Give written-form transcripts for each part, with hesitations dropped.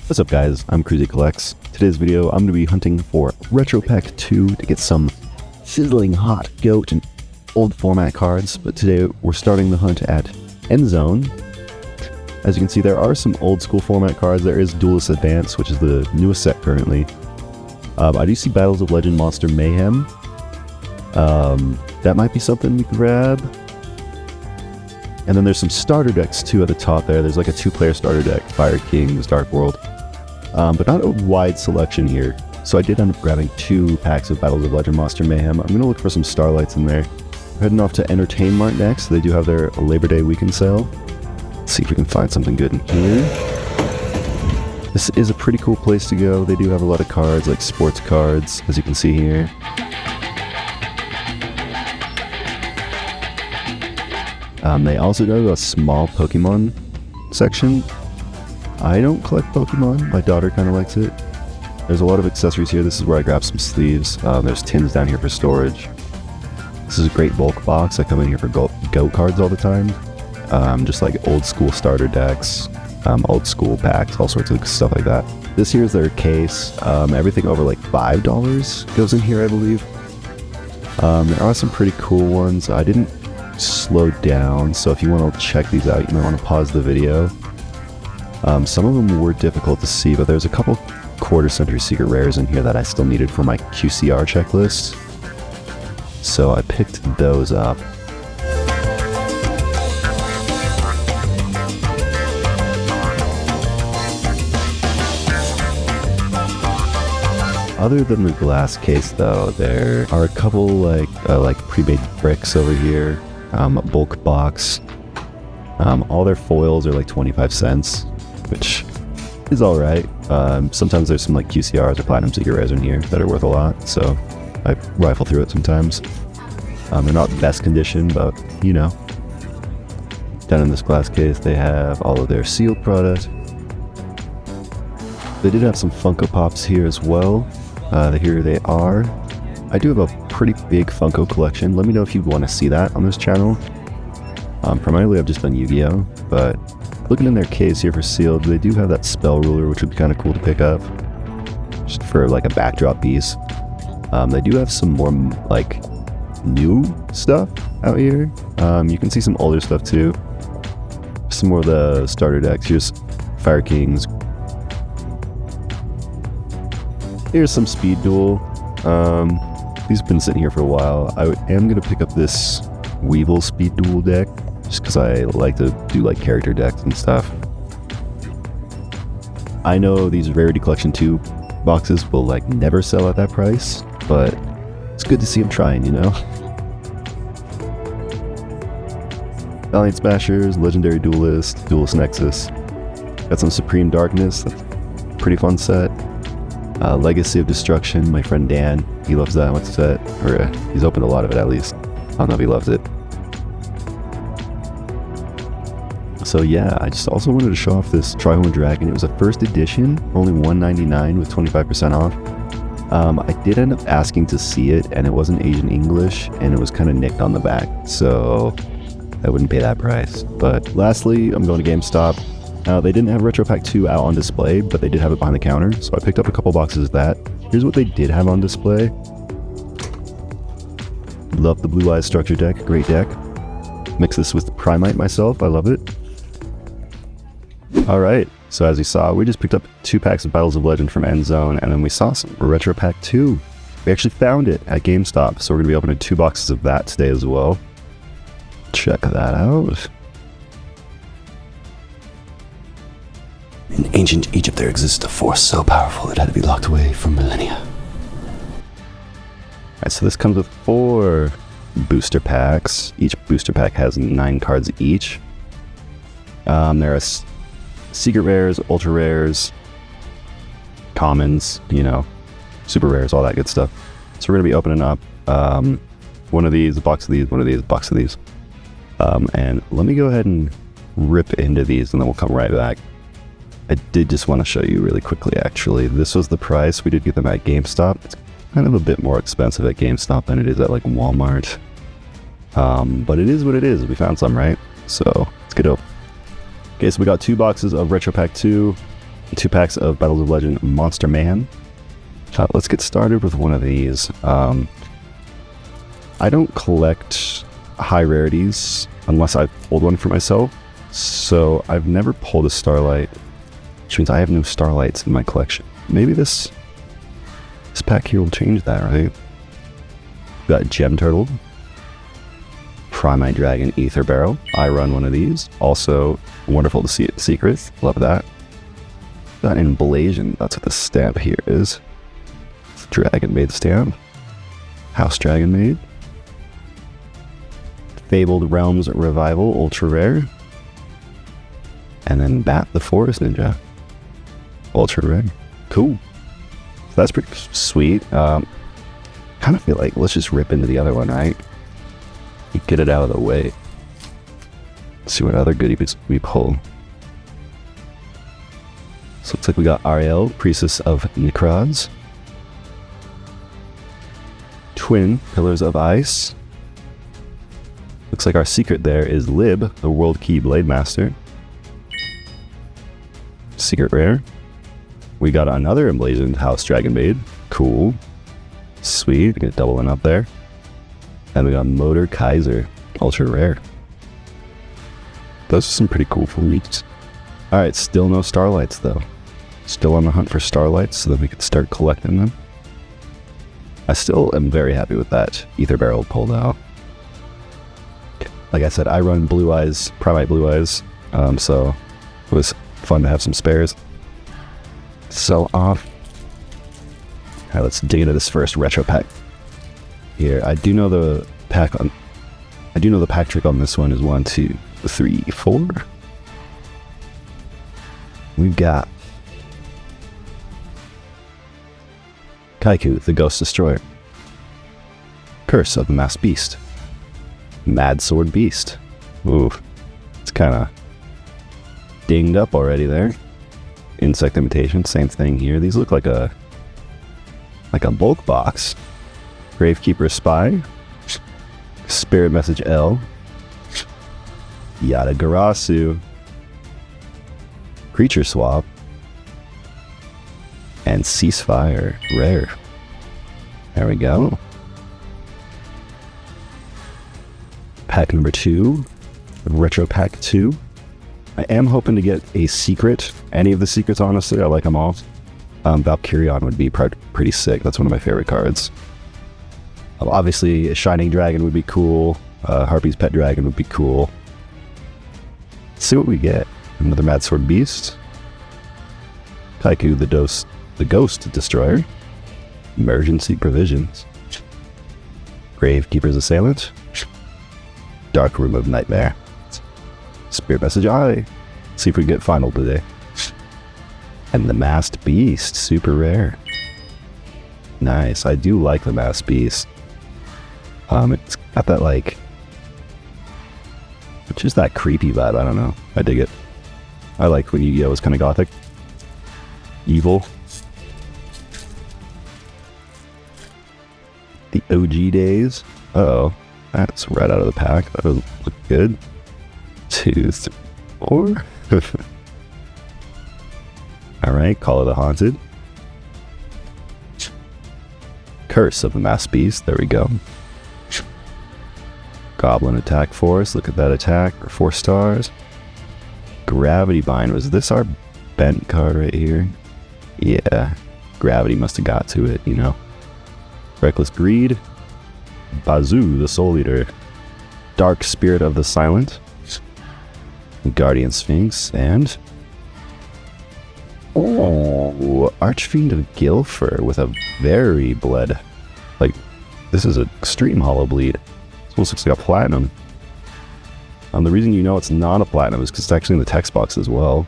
What's up guys, I'm Cruzy Collects. Today's video I'm going to be hunting for Retro Pack 2 to get some sizzling hot goat and old format cards, but today we're starting the hunt at EndZone. As you can see, there are some old school format cards. There is Duelist Advance, which is the newest set currently. I do see Battles of Legend Monster Mayhem. That might be something we could grab. And then there's some starter decks too at the top there. There's like a 2-player starter deck, Fire Kings, Dark World. But not a wide selection here. So I did end up grabbing 2 packs of Battles of Legend Monster Mayhem. I'm going to look for some Starlights in there. We're heading off to Entertainmart next. They do have their Labor Day weekend sale. Let's see if we can find something good in here. This is a pretty cool place to go. They do have a lot of cards, like sports cards, as you can see here. They also do a small Pokemon section. I don't collect Pokemon, my daughter kind of likes it. There's a lot of accessories here. This is where I grab some sleeves. There's tins down here for storage. This is a great bulk box. I come in here for GOAT cards all the time. Just like old school starter decks, old school packs, all sorts of stuff like that. This here is their case. Everything over like $5 goes in here, I believe. There are some pretty cool ones. I didn't slow down, so if you want to check these out, you might want to pause the video. Some of them were difficult to see, but there's a couple quarter-century secret rares in here that I still needed for my QCR checklist, so I picked those up. Other than the glass case though, there are a couple like pre-made bricks over here, a bulk box. All their foils are like 25 cents, which is alright. Sometimes there's some like QCRs or Platinum Secret Rares in here that are worth a lot, so I rifle through it sometimes. They're not best condition, but you know. Down in this glass case they have all of their sealed product. They did have some Funko Pops here as well. Here they are. I do have a pretty big Funko collection. Let me know if you want to see that on this channel. Primarily I've just done Yu-Gi-Oh! But looking in their case here for sealed, they do have that Spell Ruler, which would be kind of cool to pick up. Just for like a backdrop piece. They do have some more like new stuff out here. You can see some older stuff too. Some more of the starter decks. Here's Fire Kings. Here's some Speed Duel. These have been sitting here for a while. I am going to pick up this Weevil Speed Duel deck, just because I like to do like character decks and stuff. I know these Rarity Collection 2 boxes will like never sell at that price, but it's good to see them trying, you know? Valiant Smashers, Legendary Duelist, Duelist Nexus. Got some Supreme Darkness, that's a pretty fun set. Legacy of Destruction, my friend Dan, he loves that one set, or he's opened a lot of it at least. I don't know if he loves it. So yeah, I just also wanted to show off this Trihorn Dragon. It was a first edition, only $1.99 with 25% off. I did end up asking to see it, and it wasn't Asian English, and it was kind of nicked on the back, so I wouldn't pay that price. But lastly, I'm going to GameStop. They didn't have Retro Pack 2 out on display, but they did have it behind the counter, so I picked up a couple boxes of that. Here's what they did have on display. Love the Blue Eyes Structure deck, great deck. Mix this with Primite myself, I love it. Alright, so as you saw, we just picked up 2 packs of Battles of Legend from EndZone, and then we saw some Retro Pack 2. We actually found it at GameStop, so we're going to be opening 2 boxes of that today as well. Check that out. In ancient Egypt there existed a force so powerful it had to be locked away for millennia. Alright, so this comes with 4 booster packs. Each booster pack has 9 cards each. There are secret rares, ultra rares, commons, you know, super rares, all that good stuff. So we're going to be opening up one of these, a box of these, one of these, a box of these. And let me go ahead and rip into these and then we'll come right back. I did just want to show you really quickly actually. This was the price. We did get them at GameStop. It's kind of a bit more expensive at GameStop than it is at like Walmart. But it is what it is. We found some, right? So let's get over. Okay, so we got 2 boxes of Retro Pack 2. 2 packs of Battles of Legend Monster Man. Let's get started with one of these. I don't collect high rarities unless I pulled one for myself, so I've never pulled a Starlight, which means I have no Starlights in my collection. Maybe this pack here will change that, right? We've got Gem Turtle, Primite Dragon, Ether Barrel. I run one of these. Also, wonderful to see it secret. Love that. Got Emblazoned. That's what the stamp here is. It's a Dragon Maid stamp. House Dragon Maid. Fabled Realms Revival, ultra rare. And then Bat the Forest Ninja, ultra rare. Cool. So that's pretty sweet. Kind of feel like let's just rip into the other one, right? Get it out of the way. Let's see what other goodies we pull. So looks like we got Ariel, Priestess of Necrons. Twin Pillars of Ice. Looks like our secret there is Lib, the World Key Blade Master. Secret rare. We got another Emblazoned House Dragon Maid. Cool. Sweet. Get doubling up there. And we got Motor Kaiser, ultra rare. Those are some pretty cool fleets. Alright, still no Starlights though. Still on the hunt for Starlights so that we can start collecting them. I still am very happy with that Ether Barrel pulled out. Like I said, I run Blue Eyes, Primite Blue Eyes, so it was fun to have some spares. So off. Alright, let's dig into this first retro pack. Here, I do know the pack trick on this one is 1, 2, 3, 4. We've got Kaiku, the Ghost Destroyer. Curse of the Masked Beast. Mad Sword Beast. Ooh, it's kind of dinged up already there. Insect Imitation, same thing here. These look like a bulk box. Gravekeeper Spy, Spirit Message L, Yatagarasu, Creature Swap, and Ceasefire rare. There we go. Pack number 2, Retro Pack 2. I am hoping to get a secret. Any of the secrets, honestly, I like them all. Valkyrion would be pretty sick. That's one of my favorite cards. Obviously, a Shining Dragon would be cool. Harpy's Pet Dragon would be cool. Let's see what we get. Another Mad Sword Beast. Kaiku, the Ghost Destroyer. Emergency Provisions. Gravekeeper's Assailant. Dark Room of Nightmare. Spirit Message Eye. See if we get final today. And the Masked Beast, super rare. Nice, I do like the Masked Beast. It's got that like, which is that creepy vibe, I don't know. I dig it. I like when Yu-Gi-Oh! Was kind of gothic. Evil. The OG days. Uh-oh, that's right out of the pack. That doesn't look good. 2, 3, 4. Alright, Call of the Haunted. Curse of the Masked Beast, there we go. Goblin Attack Force, look at that attack for 4 stars. Gravity Bind, was this our bent card right here? Yeah, gravity must have got to it, you know. Reckless Greed. Bazoo, the Soul Eater. Dark Spirit of the Silent. Guardian Sphinx, and Archfiend of Gilfer with a very bled. Like, this is an extreme hollow bleed. This almost looks like a platinum. The reason you know it's not a platinum is because it's actually in the text box as well,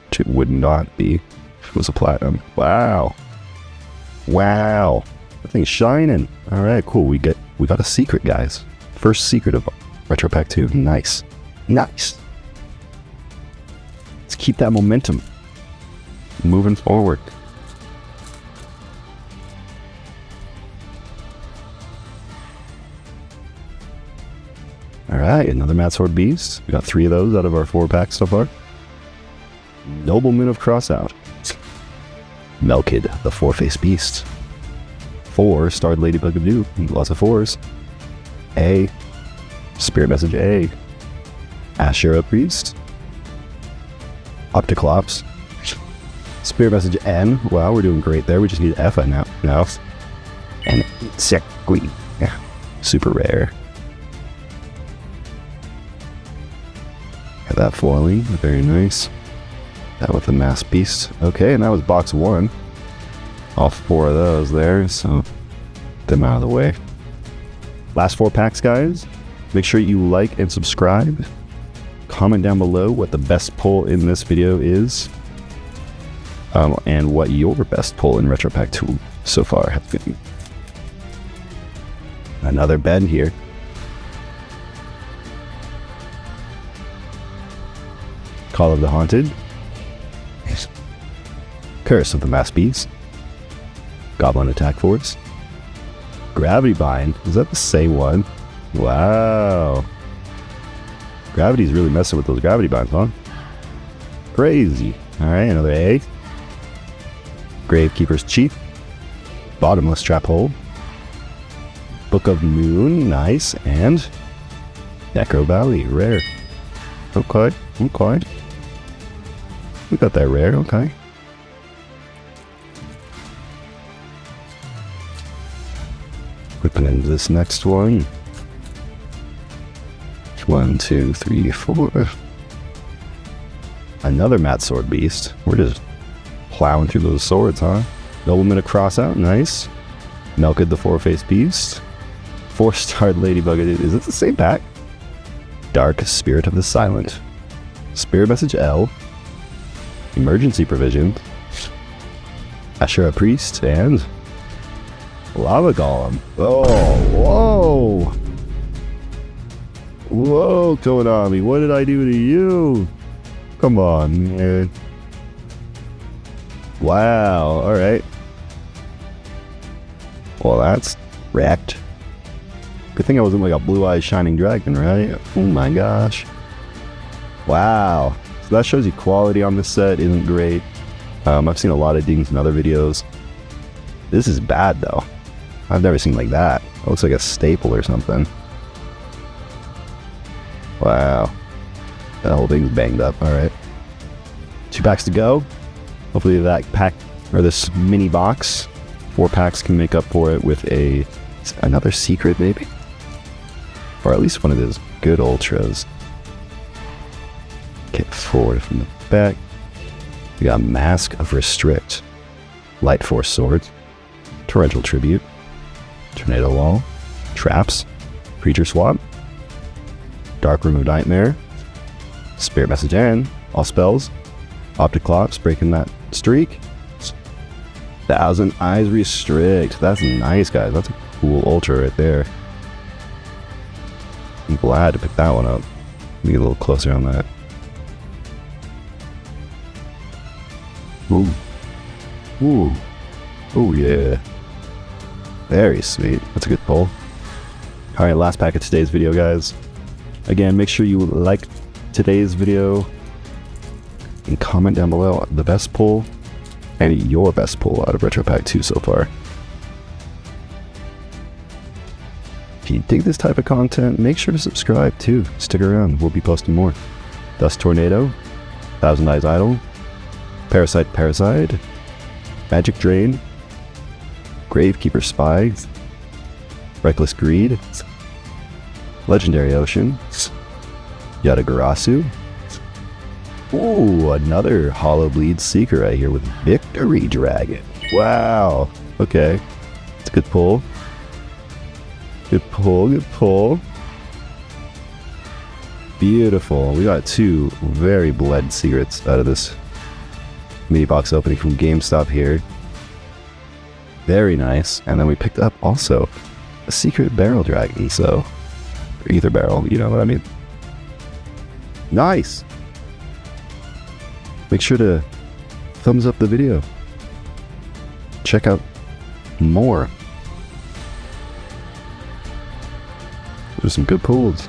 which it would not be if it was a platinum. Wow. Wow. That thing's shining. Alright, cool. We got a secret, guys. First secret of Retro Pack 2. Nice. Nice. Let's keep that momentum moving forward. Alright, another Mad Sword Beast. We got 3 of those out of our 4 packs so far. Noble Moon of Crossout. Melkid, the four-faced beast. 4 starred Ladybug of New, lots of 4s. A, Spirit Message A. Ashera Priest. Opticlops. Spirit Message N. Wow, we're doing great there. We just need F now. And Sekui. Yeah, super rare. Got that foiling, very nice. That with the Mass Beast. Okay, and that was box 1. All 4 of those there, so get them out of the way. Last 4 packs, guys. Make sure you like and subscribe. Comment down below what the best pull in this video is. And what your best pull in Retro Pack 2 so far has been. Another bend here. Call of the Haunted. Curse of the Mass Beast. Goblin Attack Force. Gravity Bind. Is that the same one? Wow. Gravity's really messing with those gravity binds, huh? Crazy. Alright, another A. Gravekeeper's Chief. Bottomless Trap Hole. Book of Moon, nice. And Necro Valley, rare. Okay. We got that rare, okay. Whipping into this next one. 1, 2, 3, 4. Another Matte Sword Beast. We're just plowing through those swords, huh? Nobleman of Crossout, nice. Melkid the Four-Faced Beast. 4-starred Ladybug. Is it the same pack? Dark Spirit of the Silent. Spirit Message L. Emergency Provision. Ashera Priest and Lava Golem. Oh, whoa! Whoa, Konami, what did I do to you? Come on, man. Wow, alright. Well, that's wrecked. Good thing I wasn't like a blue-eyed shining dragon, right? Oh my gosh. Wow. So that shows you quality on this set isn't great. I've seen a lot of dings in other videos. This is bad, though. I've never seen like that. It looks like a staple or something. Wow. The whole thing's banged up. Alright. 2 packs to go. Hopefully that pack, or this mini box, 4 packs can make up for it with another secret, maybe? Or at least one of those good ultras. Get forward from the back. We got Mask of Restrict. Light Force Swords. Torrential Tribute. Tornado Wall. Traps. Creature Swap. Dark Room of Nightmare. Spirit Message N. All spells. Opticlops, breaking that streak. 1,000 Eyes Restrict. That's nice, guys. That's a cool ultra right there. I'm glad to pick that one up. Let me get a little closer on that. Ooh. Ooh. Oh, yeah. Very sweet. That's a good pull. Alright, last pack of today's video, guys. Again, make sure you like today's video and comment down below the best pull and your best pull out of Retro Pack 2 so far. If you dig this type of content, make sure to subscribe too. Stick around, we'll be posting more. Dust Tornado, 1,000 Eyes Idol, Parasite, Magic Drain, Gravekeeper Spy, Reckless Greed, Legendary Ocean, Yatagarasu. Ooh, another Hollow Bleed Seeker right here with Victory Dragon. Wow. Okay. It's a good pull. Good pull. Beautiful. We got 2 very bled secrets out of this mini box opening from GameStop here. Very nice. And then we picked up also a secret barrel dragon, so ether barrel, you know what I mean? Nice. Make sure to thumbs up the video. Check out more. There's some good pulls.